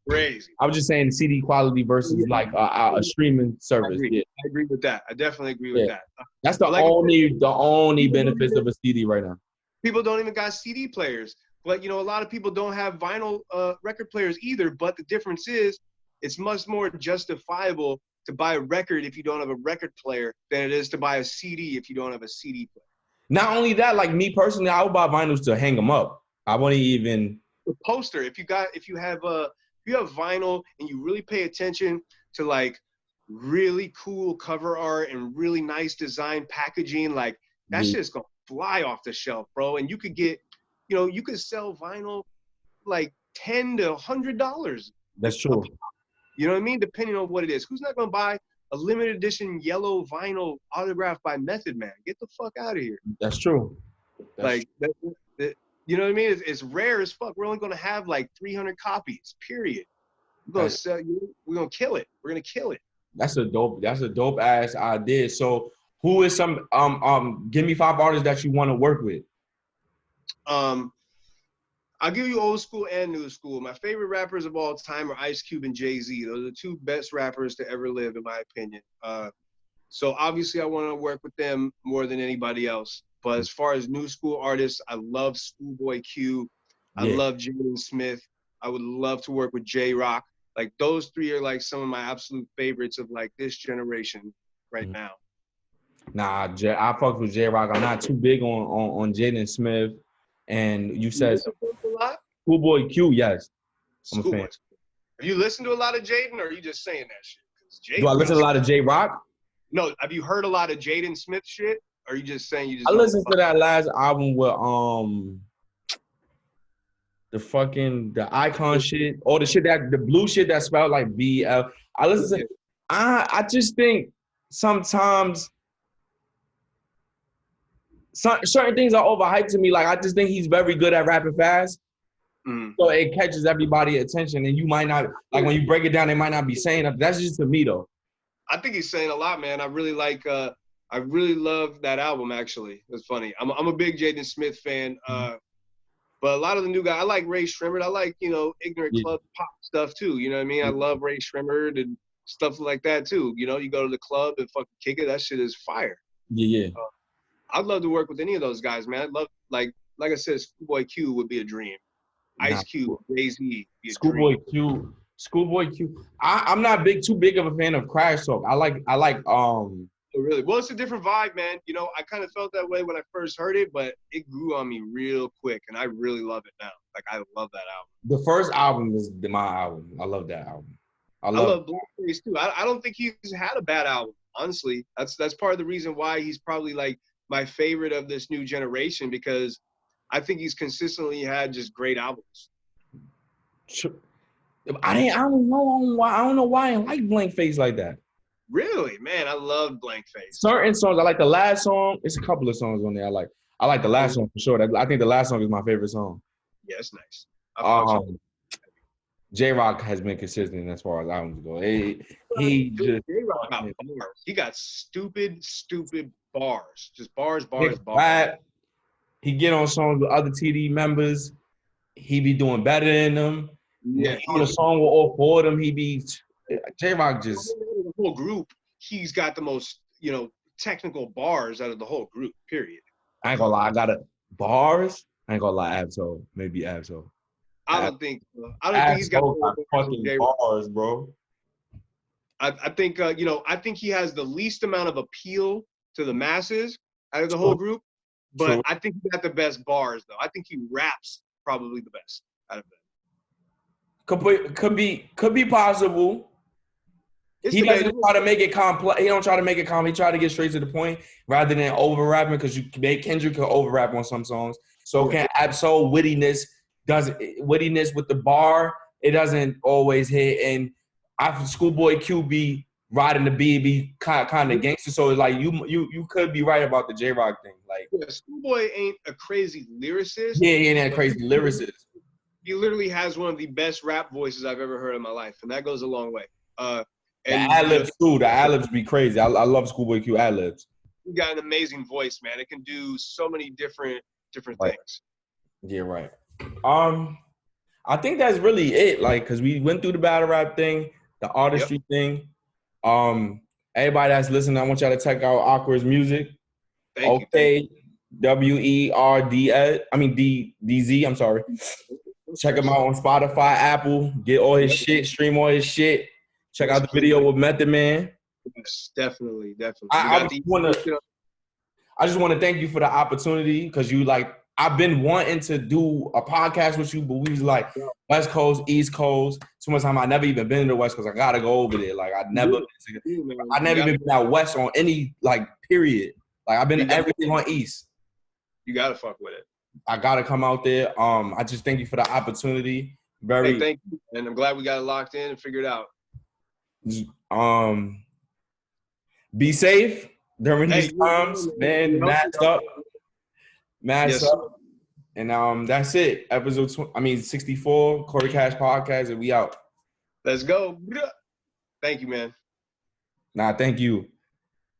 crazy. I was just saying CD quality versus like a streaming service. I agree with that. I definitely agree with that. That's the only benefits of a CD right now. People don't even got CD players, but a lot of people don't have vinyl record players either. But the difference is, it's much more justifiable to buy a record if you don't have a record player than it is to buy a CD if you don't have a CD player. Not only that, like me personally, I would buy vinyls to hang them up. I wouldn't even the poster. If you have vinyl and you really pay attention to like really cool cover art and really nice design packaging, like that shit's gonna fly off the shelf, bro. And you could get, you could sell vinyl like $10 to $100 That's true. You know what I mean? Depending on what it is. Who's not gonna buy a limited edition yellow vinyl autographed by Method Man? Get the fuck out of here. That's true. Like that, you know what I mean? It's rare as fuck. We're only gonna have like 300 copies. Period. We're gonna sell. We're gonna kill it. We're gonna kill it. That's a dope ass idea. So who is some give me 5 artists that you want to work with? I'll give you old school and new school. My favorite rappers of all time are Ice Cube and Jay-Z. Those are the 2 best rappers to ever live, in my opinion. So obviously I want to work with them more than anybody else. But as far as new school artists, I love Schoolboy Q. I love Jaden Smith. I would love to work with J-Rock. Like those 3 are like some of my absolute favorites of like this generation right now. Nah, I fucked with J-Rock. I'm not too big on Jaden Smith. And you said Schoolboy Q, yes. I'm a fan. Have you listened to a lot of Jaden, or are you just saying that shit? Do I listen to a lot of J-Rock? No, have you heard a lot of Jaden Smith shit? Or are you just saying you just? I listened to that last album with the Icon shit, all the shit the blue shit that spelled like BL. I listen to. I just think sometimes certain things are overhyped to me. Like, I just think he's very good at rapping fast. So it catches everybody's attention, and you might not, like, when you break it down, they might not be saying that. That's just to me, though. I think he's saying a lot, man. I really love that album, actually. It's funny. I'm a big Jaden Smith fan. But a lot of the new guys, I like Ray Shrimmerd. I like, ignorant club pop stuff, too. You know what I mean? I love Ray Shrimmerd and stuff like that, too. You go to the club and fucking kick it. That shit is fire. Yeah. I'd love to work with any of those guys, man. I'd love, like I said, Schoolboy Q would be a dream. Ice Cube, Jay-Z, Schoolboy Q. I'm not too big of a fan of Crash Talk. I like. Oh, really? Well, it's a different vibe, man. I kind of felt that way when I first heard it, but it grew on me real quick, and I really love it now. Like, I love that album. The first album is my album. I love that album. I love Blackface too. I don't think he's had a bad album, honestly. That's part of the reason why he's probably like my favorite of this new generation, because I think he's consistently had just great albums. I don't know why I like Blank Face like that. Really, man, I love Blank Face. Certain songs, I like the last song. It's a couple of songs on there I like. I like the last song for sure. I think the last song is my favorite song. Yeah, it's nice. J-Rock has been consistent as far as albums go. He got stupid bars. Just bars. Rap. He get on songs with other TD members. He be doing better than them. Yeah. On a song with all 4 of them, J-Rock just. The whole group, he's got the most, technical bars out of the whole group, period. I ain't gonna lie, bars. I ain't gonna lie, Absol. Maybe Absol. I don't think he's got fucking bars, bro. I think I think he has the least amount of appeal to the masses out of the whole group, but I think he got the best bars though. I think he raps probably the best out of them. Could be possible. He doesn't try to make it complex. He don't try to make it complex. He try to get straight to the point rather than over rapping, because Kendrick can over rap on some songs. So can Absol wittiness with the bar, it doesn't always hit. And Schoolboy Q be riding the beat, be kind of gangster. So it's like you could be right about the J-Rock thing. Like, Schoolboy ain't a crazy lyricist. Yeah, he ain't a crazy lyricist. He literally has one of the best rap voices I've ever heard in my life, and that goes a long way. The ad-libs too. The ad-libs be crazy. I love Schoolboy Q ad-libs. He got an amazing voice, man. It can do so many different things. Yeah, right. I think that's really it. Like, cause we went through the battle rap thing, the artistry thing. Everybody that's listening, I want y'all to check out Okwerdz music. Thank you. OKWERDZ. I mean DZ. I'm sorry. Check him out on Spotify, Apple. Get all his shit. Stream all his shit. Check out the video with Method Man. Yes, definitely. I just want to thank you for the opportunity, because I've been wanting to do a podcast with you, but we was like West Coast, East Coast. So much time I never even been to the West Coast. I gotta go over there. Like, I never even been out West on any period. Like, I've been everything on East. You gotta fuck with it. I gotta come out there. I just thank you for the opportunity. Very. thank you, and I'm glad we got it locked in and figured out. Be safe during these Hey, times, man. Mask up. Mask Yes, up. sir. And that's it. Episode 64, Cory Cash Podcast, and we out. Let's go. Thank you, man. Nah, thank you.